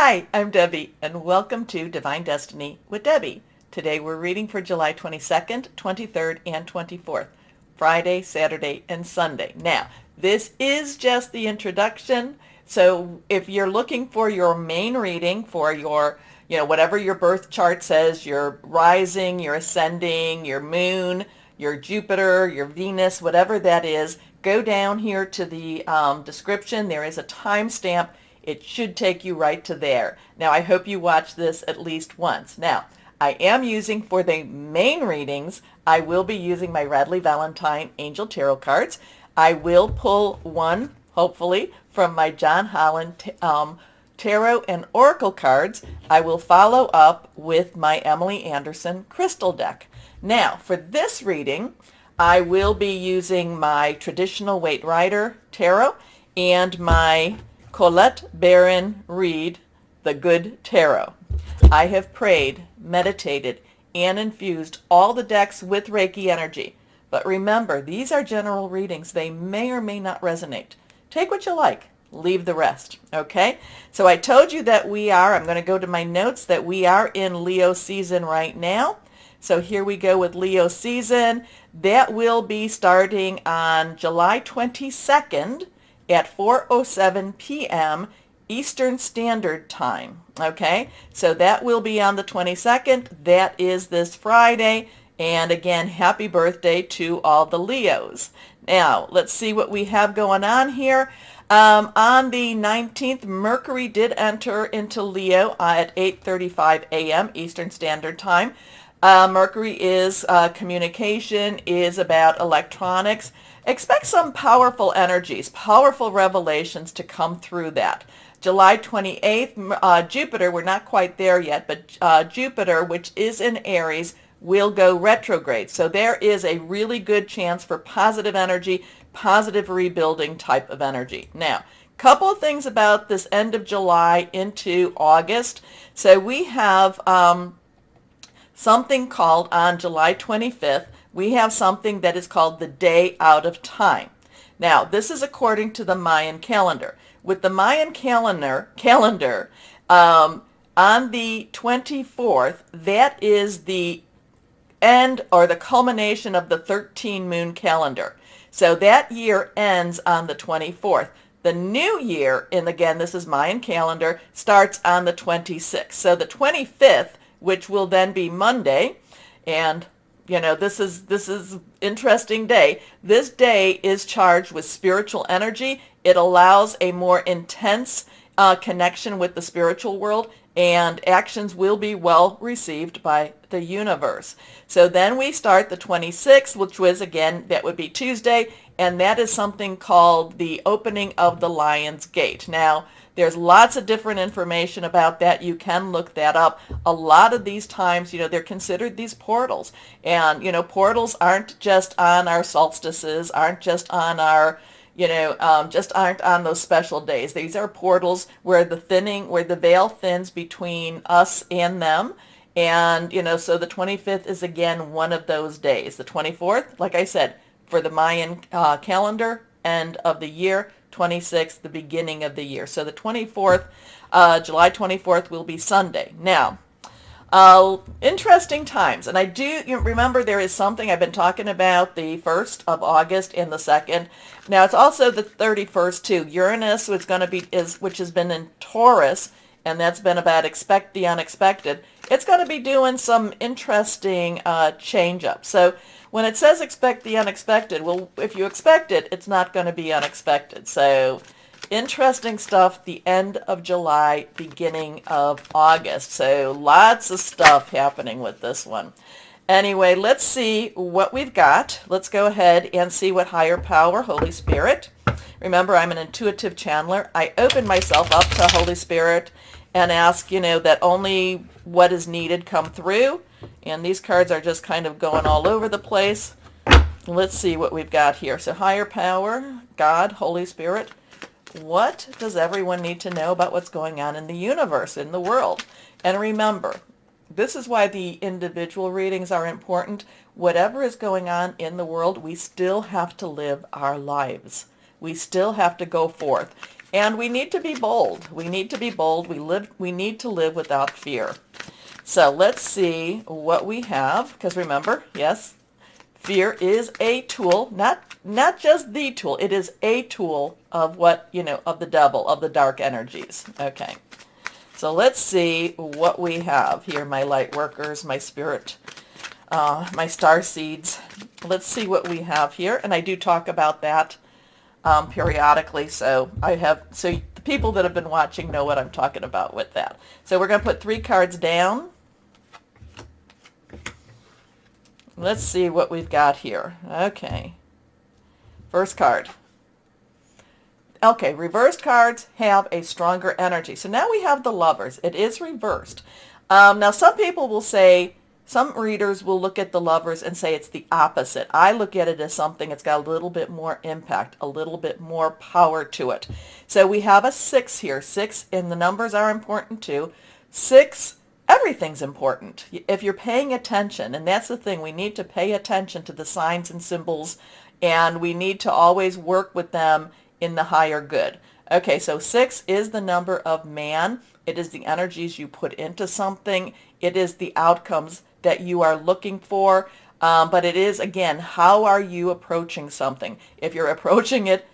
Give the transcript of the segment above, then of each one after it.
Hi, I'm Debbie, and welcome to Divine Destiny with Debbie. Today we're reading for July 22nd, 23rd, and 24th, Friday, Saturday, and Sunday. Now, this is just the introduction, so if you're looking for your main reading for your, whatever your birth chart says, your rising, your ascending, your moon, your Jupiter, your Venus, whatever that is, go down here to the description. There is a timestamp. It should take you right to there. Now, I hope you watch this at least once. Now, I am using for the main readings, I will be using my Radley Valentine Angel Tarot cards. I will pull one, hopefully, from my John Holland Tarot and Oracle cards. I will follow up with my Emily Anderson Crystal deck. Now, for this reading, I will be using my traditional Waite Rider Tarot and my Colette Baron Reed, the Good Tarot. I have prayed, meditated, and infused all the decks with Reiki energy. But remember, these are general readings. They may or may not resonate. Take what you like. Leave the rest. Okay? So I told you that I'm going to go to my notes, that we are in Leo season right now. So here we go with Leo season. That will be starting on July 22nd. At 4:07 p.m. Eastern Standard Time. Okay, so that will be on the 22nd. That is this Friday. And again, happy birthday to all the Leos. Now, let's see what we have going on here. On the 19th, Mercury did enter into Leo at 8:35 a.m. Eastern Standard Time. Mercury is communication, is about electronics. Expect some powerful energies, powerful revelations to come through that. July 28th, Jupiter, we're not quite there yet, but Jupiter, which is in Aries, will go retrograde. So there is a really good chance for positive energy, positive rebuilding type of energy. Now, couple of things about this end of July into August. So we have something called on July 25th, we have something that is called the Day Out of Time. Now, this is according to the Mayan calendar. With the Mayan calendar, on the 24th, that is the end or the culmination of the 13 moon calendar. So that year ends on the 24th. The new year, and again, this is Mayan calendar, starts on the 26th. So the 25th, which will then be Monday, and this is interesting day. This day is charged with spiritual energy. It allows a more intense connection with the spiritual world, and actions will be well received by the universe. So then we start the 26th, which was, again, that would be Tuesday, and that is something called the opening of the Lion's Gate. Now, there's lots of different information about that. You can look that up. A lot of these times, they're considered these portals. And, portals aren't just on our solstices, aren't just on our, just aren't on those special days. These are portals where the veil thins between us and them. And, so the 25th is, again, one of those days. The 24th, like I said, for the Mayan calendar, end of the year. 26th, the beginning of the year. So the 24th, July 24th will be Sunday. Now, interesting times. And I do remember there is something I've been talking about the 1st of August and the 2nd. Now, it's also the 31st too. Uranus which has been in Taurus, and that's been about expect the unexpected. It's going to be doing some interesting change up. So when it says expect the unexpected, well, if you expect it, it's not going to be unexpected. So interesting stuff, the end of July, beginning of August. So lots of stuff happening with this one. Anyway, let's see what we've got. Let's go ahead and see what higher power, Holy Spirit. Remember, I'm an intuitive channeler. I open myself up to Holy Spirit and ask, that only what is needed come through. And these cards are just kind of going all over the place. Let's see what we've got here. So higher power, God, Holy Spirit. What does everyone need to know about what's going on in the universe, in the world? And remember, this is why the individual readings are important. Whatever is going on in the world, we still have to live our lives. We still have to go forth. And we need to be bold. We need to be bold. We need to live without fear. So let's see what we have, because remember, yes, fear is a tool, not just the tool. It is a tool of what, of the devil, of the dark energies. Okay. So let's see what we have here, my light workers, my spirit, my star seeds. Let's see what we have here. And I do talk about that periodically. So the people that have been watching know what I'm talking about with that. So we're going to put 3 cards down. Let's see what we've got here. Okay. First card. Okay, reversed cards have a stronger energy. So now we have the Lovers. It is reversed. Now some people will say, some readers will look at the Lovers and say it's the opposite. I look at it as something that's got a little bit more impact, a little bit more power to it. So we have a 6 here. 6, and the numbers are important too. 6, everything's important if you're paying attention, and that's the thing. We need to pay attention to the signs and symbols, and we need to always work with them in the higher good. Okay, so 6 is the number of man. It is the energies you put into something. It is the outcomes that you are looking for. But it is, again, how are you approaching something? If you're approaching it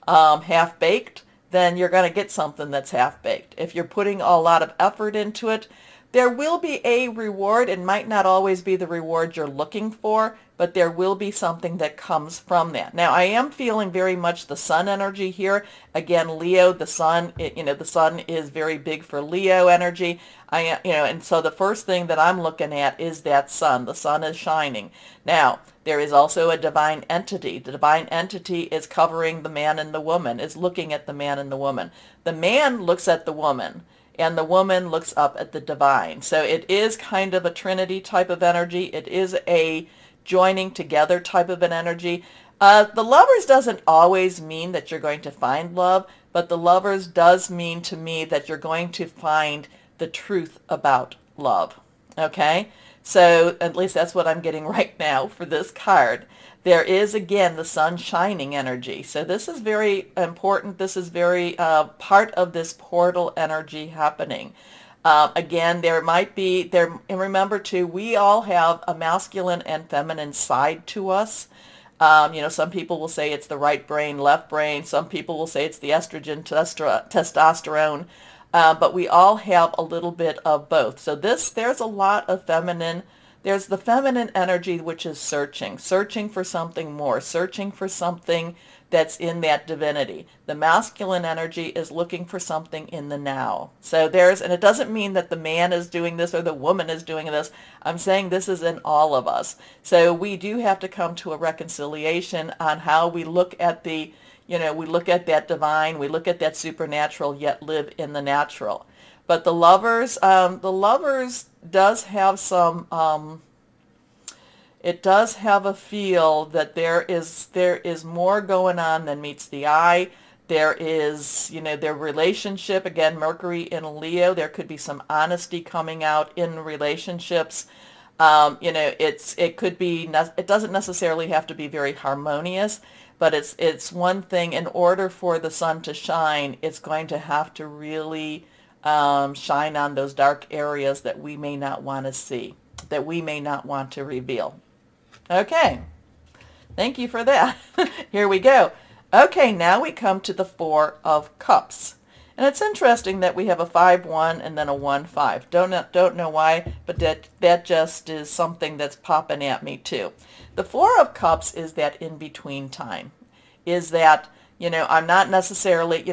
half-baked, then you're going to get something that's half-baked. If you're putting a lot of effort into it, there will be a reward. It might not always be the reward you're looking for, but there will be something that comes from that. Now, I am feeling very much the sun energy here. Again, Leo, the sun, the sun is very big for Leo energy. And so the first thing that I'm looking at is that sun. The sun is shining. Now, there is also a divine entity. The divine entity is covering the man and the woman, is looking at the man and the woman. The man looks at the woman, and the woman looks up at the divine. So it is kind of a Trinity type of energy. It is a joining together type of an energy. The Lovers doesn't always mean that you're going to find love, but the Lovers does mean to me that you're going to find the truth about love. Okay? So at least that's what I'm getting right now for this card. There is, again, the sun shining energy. So this is very important. This is very part of this portal energy happening. Again, there might be, and remember too, we all have a masculine and feminine side to us. Some people will say it's the right brain, left brain. Some people will say it's the estrogen, testosterone. But we all have a little bit of both. So there's a lot of feminine. There's the feminine energy, which is searching for something more, searching for something that's in that divinity. The masculine energy is looking for something in the now. So and it doesn't mean that the man is doing this or the woman is doing this. I'm saying this is in all of us. So we do have to come to a reconciliation on how we look at we look at that divine, we look at that supernatural, yet live in the natural. But the Lovers does have some, it does have a feel that there is more going on than meets the eye. There is, their relationship, again, Mercury in Leo, there could be some honesty coming out in relationships. It could be, it doesn't necessarily have to be very harmonious, but it's one thing. In order for the sun to shine, it's going to have to really shine on those dark areas that we may not want to see, that we may not want to reveal. Okay, thank you for that. Here we go. Okay, now we come to the 4 of Cups. And it's interesting that we have a 5-1 and then a 1-5. Don't know why, but that just is something that's popping at me too. The 4 of Cups is that in-between time. Is that, I'm not necessarily,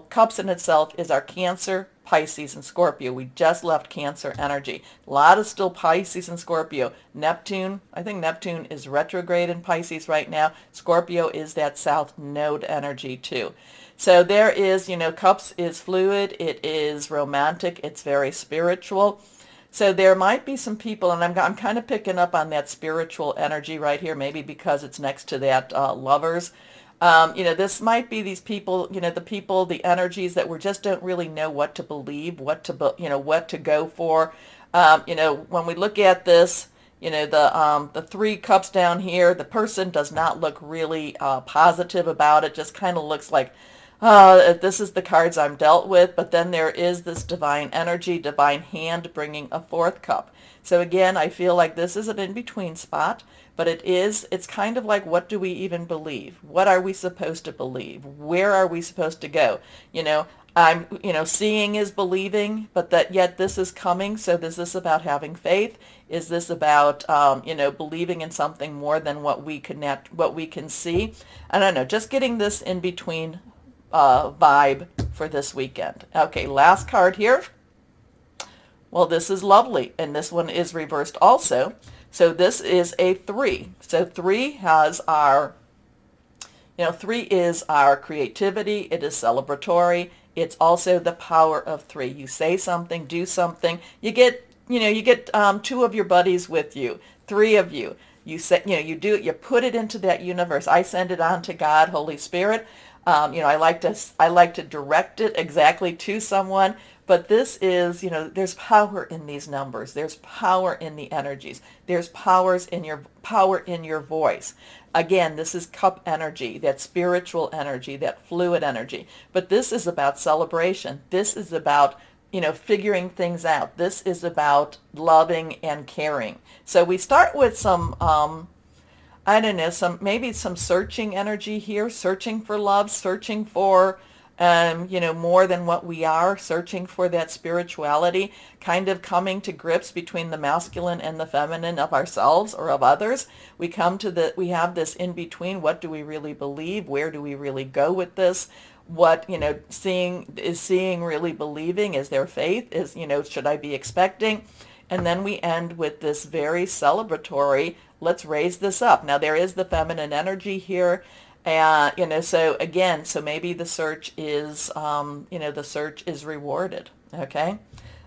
Cups in itself is our Cancer, Pisces, and Scorpio. We just left Cancer energy. A lot of still Pisces and Scorpio. Neptune, I think Neptune is retrograde in Pisces right now. Scorpio is that South Node energy too. So there is, Cups is fluid. It is romantic. It's very spiritual. So there might be some people, and I'm kind of picking up on that spiritual energy right here, maybe because it's next to that Lovers. This might be these people, the energies that we just don't really know what to believe, what to go for. When we look at this, the 3 cups down here, the person does not look really positive about it. Just kind of looks like this is the cards I'm dealt with, but then there is this divine energy, divine hand bringing a fourth cup. So again, I feel like this is an in-between spot, but it's kind of like, what do we even believe? What are we supposed to believe? Where are we supposed to go? Seeing is believing, but that yet this is coming. So is this about having faith? Is this about, believing in something more than what we can see? I don't know, just getting this in between vibe for this weekend. Okay, last card here. Well, this is lovely, and this one is reversed also. So this is a 3. So 3 has our, 3 is our creativity. It is celebratory. It's also the power of 3. You say something, do something. You get 2 of your buddies with you, 3 of you. You say, you do it. You put it into that universe. I send it on to God, Holy Spirit. I like to direct it exactly to someone. But this is, there's power in these numbers. There's power in the energies. There's power in your voice. Again, this is cup energy, that spiritual energy, that fluid energy. But this is about celebration. This is about, figuring things out. This is about loving and caring. So we start with some, maybe some searching energy here, searching for love, searching for, more than what we are, searching for that spirituality, kind of coming to grips between the masculine and the feminine of ourselves or of others. We have this in between. What do we really believe? Where do we really go with this? What, seeing really believing? Is there faith? Should I be expecting? And then we end with this very celebratory, let's raise this up. Now there is the feminine energy here. So maybe the search is, rewarded. Okay.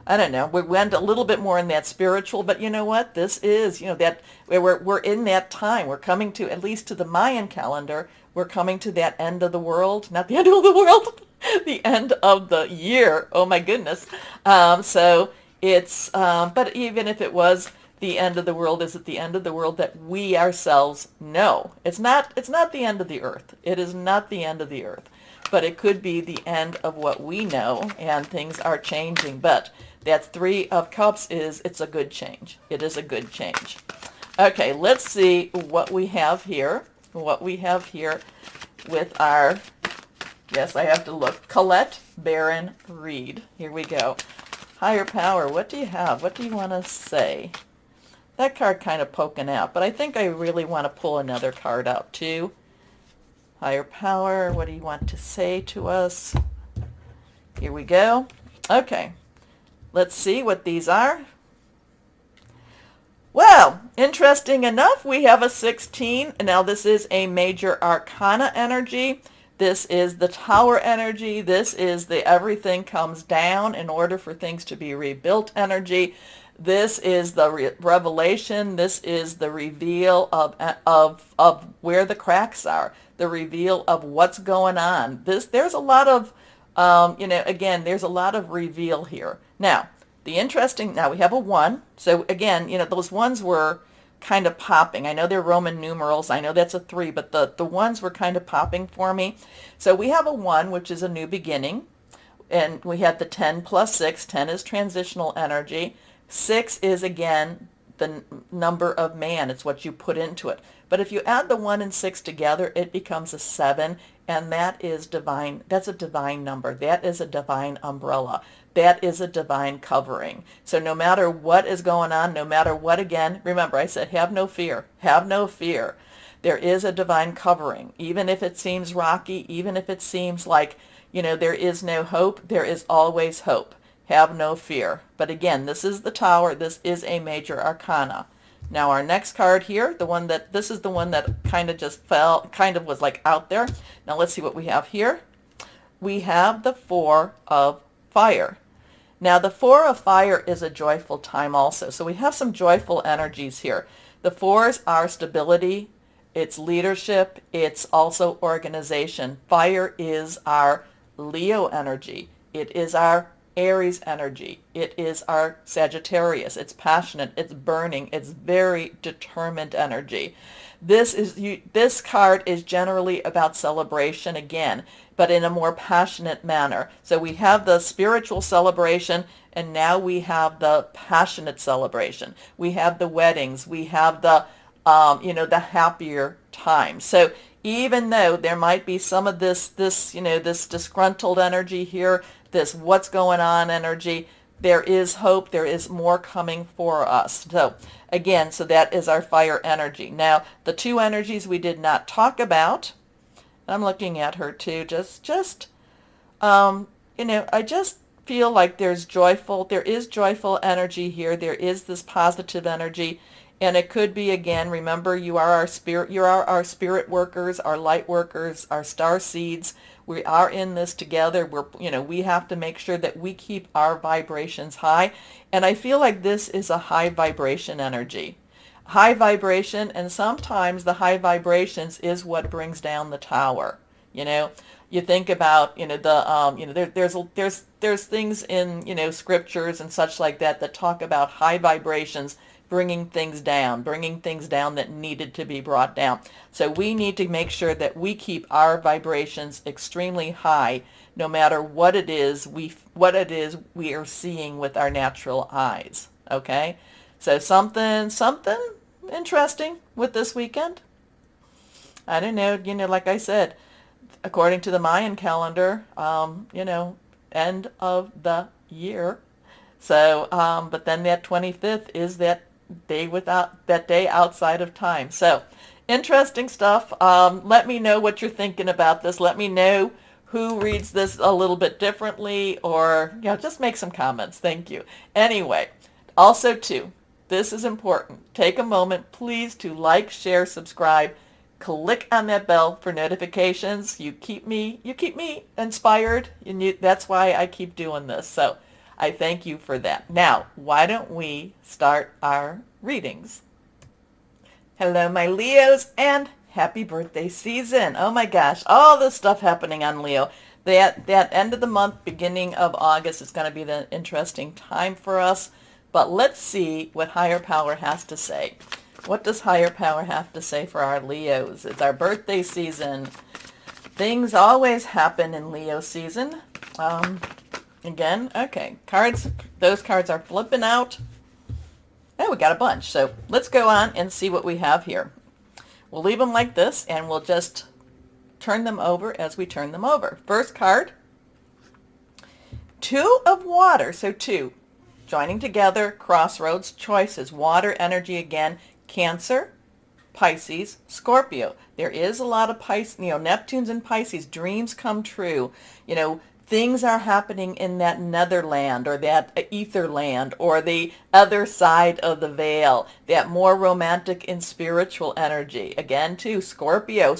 I don't know. We went a little bit more in that spiritual, but you know what? This is, that we're in that time. We're coming to, at least to the Mayan calendar, we're coming to that end of the world, not the end of the world, the end of the year. Oh my goodness. So it's, but even if it was the end of the world, is it the end of the world that we ourselves know? It's not the end of the earth. It is not the end of the earth, but it could be the end of what we know, and things are changing. But that 3 of Cups it's a good change. It is a good change. Okay, let's see what we have here. What we have here with our, yes, I have to look, Colette Baron Reed. Here we go. Higher power, what do you have? What do you want to say? That card kind of poking out, but I think I really want to pull another card out too. Higher power, what do you want to say to us? Here we go. Okay, let's see what these are. Well, interesting enough, we have a 16. Now this is a major arcana energy. This is the tower energy. This is the everything comes down in order for things to be rebuilt energy. This is the revelation. This is the reveal of where the cracks are, the reveal of what's going on. There's a lot of, again, there's a lot of reveal here. Now, now we have a 1. So again, those 1s were kind of popping. I know they're Roman numerals. I know that's a 3, but the 1s were kind of popping for me. So we have a 1, which is a new beginning. And we had the 10 plus 6. 10 is transitional energy. 6 is, again, the number of man. It's what you put into it. But if you add the 1 and 6 together, it becomes a 7, and that is divine. That's a divine number. That is a divine umbrella. That is a divine covering. So no matter what is going on, no matter what, again, remember I said have no fear. Have no fear. There is a divine covering. Even if it seems rocky, even if it seems like, there is no hope, there is always hope. Have no fear. But again, this is the Tower. This is a major arcana. Now our next card here, this is the one that kind of just fell, kind of was like out there. Now let's see what we have here. We have the 4 of Fire. Now the 4 of Fire is a joyful time also. So we have some joyful energies here. The 4s are stability, it's leadership, it's also organization. Fire is our Leo energy. It is our Aries energy. It is our Sagittarius. It's passionate, it's burning, it's very determined energy. This card is generally about celebration again, but in a more passionate manner. So we have the spiritual celebration, and now we have the passionate celebration. We have the weddings. We have the the happier times. So even though there might be some of this this disgruntled energy here, this what's going on energy, there is hope. There is more coming for us. So again, so that is our fire energy. Now, the two energies we did not talk about, I'm looking at her too, I just feel like there is joyful energy here. There is this positive energy. And it could be, again, remember, you are our spirit workers, our light workers, our star seeds. We are in this together. We have to make sure that we keep our vibrations high. And I feel like this is a high vibration energy. High vibration, and sometimes the high vibrations is what brings down the tower. You think about, there's things in, scriptures and such like that talk about high vibrations bringing things down that needed to be brought down. So we need to make sure that we keep our vibrations extremely high, no matter what it is we are seeing with our natural eyes. Okay, so something interesting with this weekend. I don't know. Like I said, according to the Mayan calendar, end of the year. So, but then that 25th is that day outside of time. So interesting stuff. Let me know what you're thinking about this. Let me know who reads this a little bit differently, or just make some comments. Thank you. Anyway, also too, this is important. Take a moment, please, to like, share, subscribe, click on that bell for notifications. You keep me inspired, and that's why I keep doing this. So I thank you for that. Now, why don't we start our readings? Hello, my Leos, and happy birthday season. Oh my gosh, all this stuff happening on Leo. That end of the month, beginning of August is going to be the interesting time for us. But let's see what higher power has to say. What does higher power have to say for our Leos? It's our birthday season. Things always happen in Leo season. Again, okay, those cards are flipping out. Oh, we got a bunch. So let's go on and see what we have here. We'll leave them like this, and we'll just turn them over as we turn them over. First card, Two of Water. So two, joining together, crossroads, choices, water energy again, Cancer, Pisces, Scorpio. There is a lot of Pisces, Neptune's in Pisces, dreams come true, things are happening in that netherland or that ether land or the other side of the veil, that more romantic and spiritual energy. Again, too, Scorpio,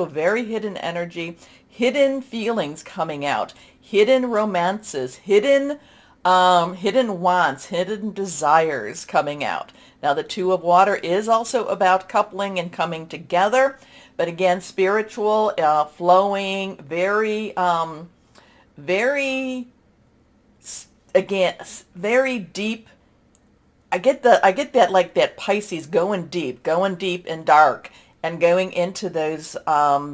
very hidden energy, hidden feelings coming out, hidden romances, hidden wants, hidden desires coming out. Now, the Two of Water is also about coupling and coming together, but again, spiritual, flowing, very deep. I get that, like that Pisces going deep and dark, and going into those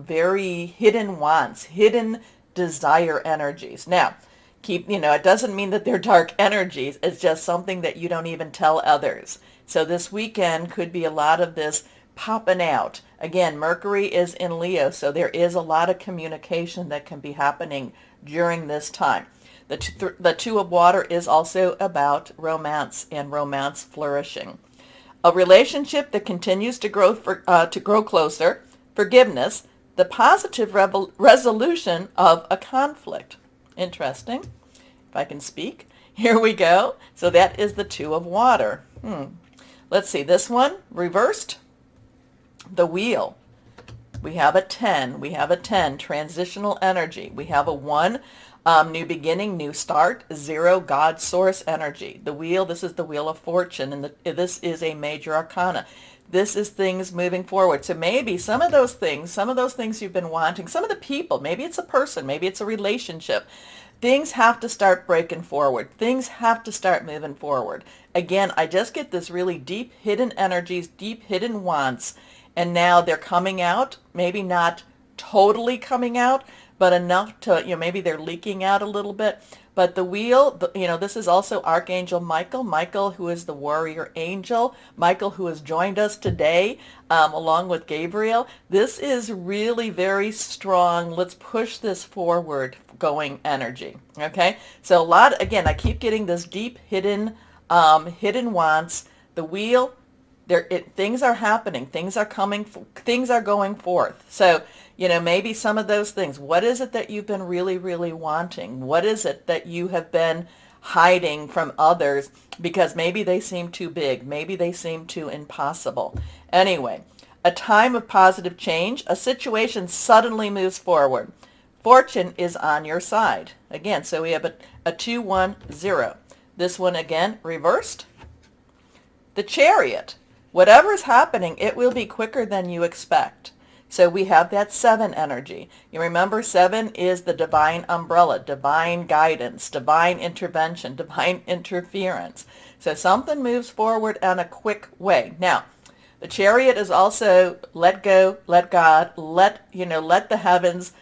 very hidden wants, hidden desire energies. Now, it doesn't mean that they're dark energies. It's just something that you don't even tell others. So this weekend could be a lot of this popping out. Again, Mercury is in Leo, so there is a lot of communication that can be happening during this time. The Two of Water is also about romance and romance flourishing. A relationship that continues to grow closer, forgiveness, the positive resolution of a conflict. Interesting. If I can speak. Here we go. So that is the Two of Water. Let's see. This one, reversed. The Wheel. We have a 10. We have a 10, transitional energy. We have a 1, new beginning, new start. 0, God source energy. The Wheel, this is the Wheel of Fortune, and this is a major arcana. This is things moving forward. So maybe some of those things you've been wanting, some of the people, maybe it's a person, maybe it's a relationship, things have to start breaking forward. Things have to start moving forward. Again, I just get this really deep hidden energies, deep hidden wants, and now they're coming out, maybe not totally coming out, but enough to, maybe they're leaking out a little bit. But the wheel, this is also Archangel Michael. Michael, who is the warrior angel. Michael, who has joined us today, along with Gabriel. This is really very strong. Let's push this forward going energy. Okay? So a lot, again, I keep getting this deep hidden wants. The wheel, things are happening. Things are coming. Things are going forth. So, maybe some of those things. What is it that you've been really, really wanting? What is it that you have been hiding from others because maybe they seem too big? Maybe they seem too impossible. Anyway, a time of positive change. A situation suddenly moves forward. Fortune is on your side. Again, so we have a 2-1-0. This one again, reversed. The Chariot. Whatever is happening, it will be quicker than you expect. So we have that 7 energy. You remember 7 is the divine umbrella, divine guidance, divine intervention, divine interference. So something moves forward in a quick way. Now, the Chariot is also let go, let God, let the heavens,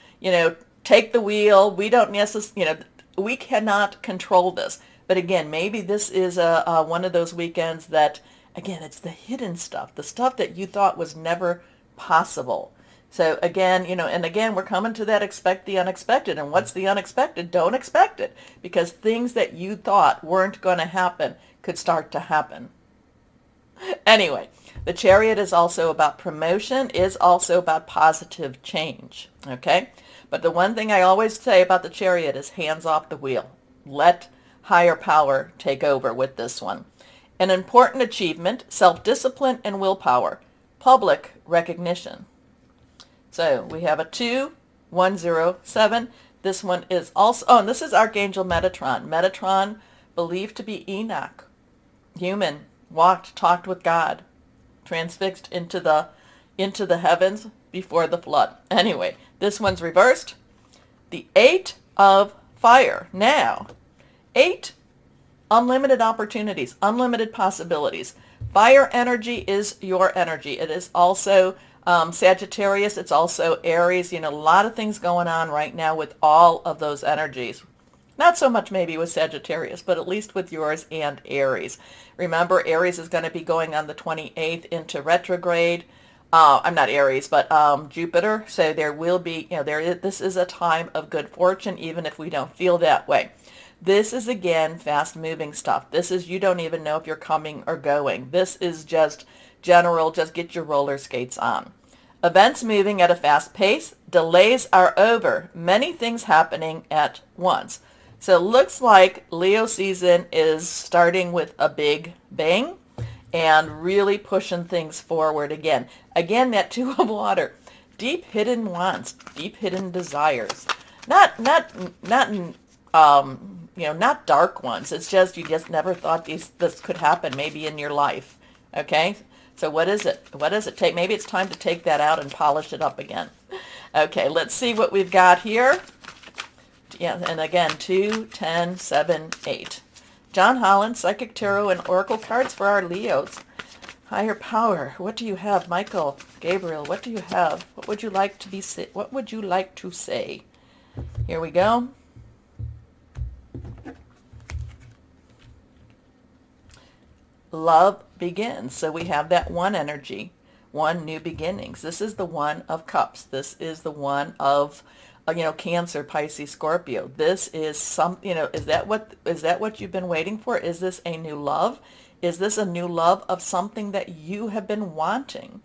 take the wheel. We don't necessarily, we cannot control this. But again, maybe this is one of those weekends that, again, it's the hidden stuff, the stuff that you thought was never possible. So again, and again, we're coming to that expect the unexpected. And what's the unexpected? Don't expect it, because things that you thought weren't going to happen could start to happen. Anyway, the Chariot is also about promotion, is also about positive change. Okay? But the one thing I always say about the Chariot is hands off the wheel. Let higher power take over with this one. An important achievement, self-discipline and willpower, public recognition. So we have a 2-1-0-7. This one is also, and this is Archangel Metatron. Metatron, believed to be Enoch. Human, talked with God, transfixed into the heavens before the flood. Anyway, this one's reversed. The 8 of Fire. Now, 8, unlimited opportunities, unlimited possibilities. Fire energy is your energy. It is also Sagittarius. It's also Aries. A lot of things going on right now with all of those energies. Not so much maybe with Sagittarius, but at least with yours and Aries. Remember, Aries is going to be going on the 28th into retrograde. I'm not Aries, but Jupiter. So there will be, this is a time of good fortune, even if we don't feel that way. This is, again, fast-moving stuff. This is, you don't even know if you're coming or going. This is just general, just get your roller skates on. Events moving at a fast pace. Delays are over. Many things happening at once. So it looks like Leo season is starting with a big bang and really pushing things forward again. Again, that 2 of Water. Deep hidden wants, deep hidden desires. Not dark ones. It's just you just never thought this could happen maybe in your life. Okay? So what is it? What does it take? Maybe it's time to take that out and polish it up again. Okay, let's see what we've got here. Yeah, and again, 2, 10, 7, 8. John Holland, Psychic Tarot and Oracle cards for our Leos. Higher power. What do you have, Michael? Gabriel, what do you have? What would you like to be? What would you like to say? Here we go. Love begins. So we have that 1 energy, 1 new beginnings. This is the 1 of Cups. This is the 1 of, Cancer, Pisces, Scorpio. This is is that what you've been waiting for? Is this a new love? Is this a new love of something that you have been wanting?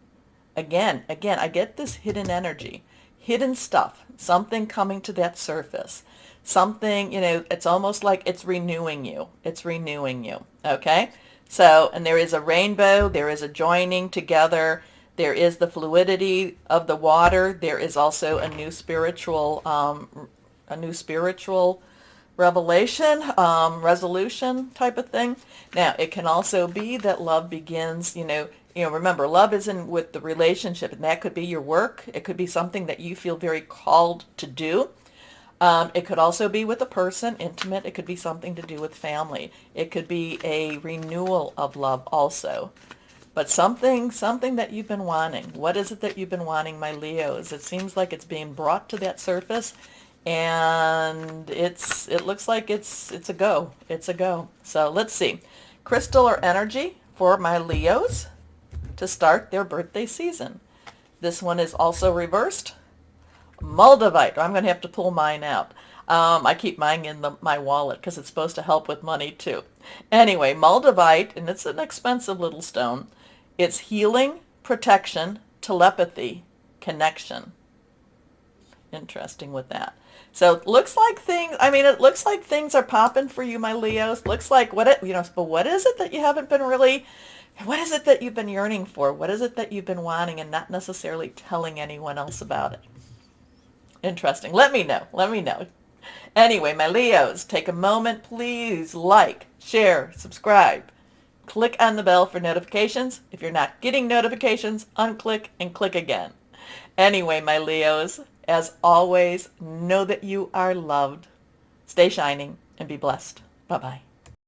Again, I get this hidden energy, hidden stuff, something coming to that surface. Something, it's almost like it's renewing you. It's renewing you. Okay? So, and there is a rainbow, there is a joining together, there is the fluidity of the water, there is also a new spiritual revelation, resolution type of thing. Now, it can also be that love begins, remember, love isn't with the relationship, and that could be your work. It could be something that you feel very called to do. It could also be with a person, intimate. It could be something to do with family. It could be a renewal of love also. But something that you've been wanting. What is it that you've been wanting, my Leos? It seems like it's being brought to that surface, and it looks like it's a go. It's a go. So let's see. Crystal or energy for my Leos to start their birthday season. This one is also reversed. Moldavite. I'm going to have to pull mine out. I keep mine in my wallet because it's supposed to help with money too. Anyway, Moldavite, and it's an expensive little stone. It's healing, protection, telepathy, connection. Interesting with that. So it looks like things are popping for you, my Leos. Looks like but what is it that you haven't been really, what is it that you've been yearning for? What is it that you've been wanting and not necessarily telling anyone else about it? Interesting. Let me know. Let me know. Anyway, my Leos, take a moment, please like, share, subscribe. Click on the bell for notifications. If you're not getting notifications, unclick and click again. Anyway, my Leos, as always, know that you are loved. Stay shining and be blessed. Bye-bye.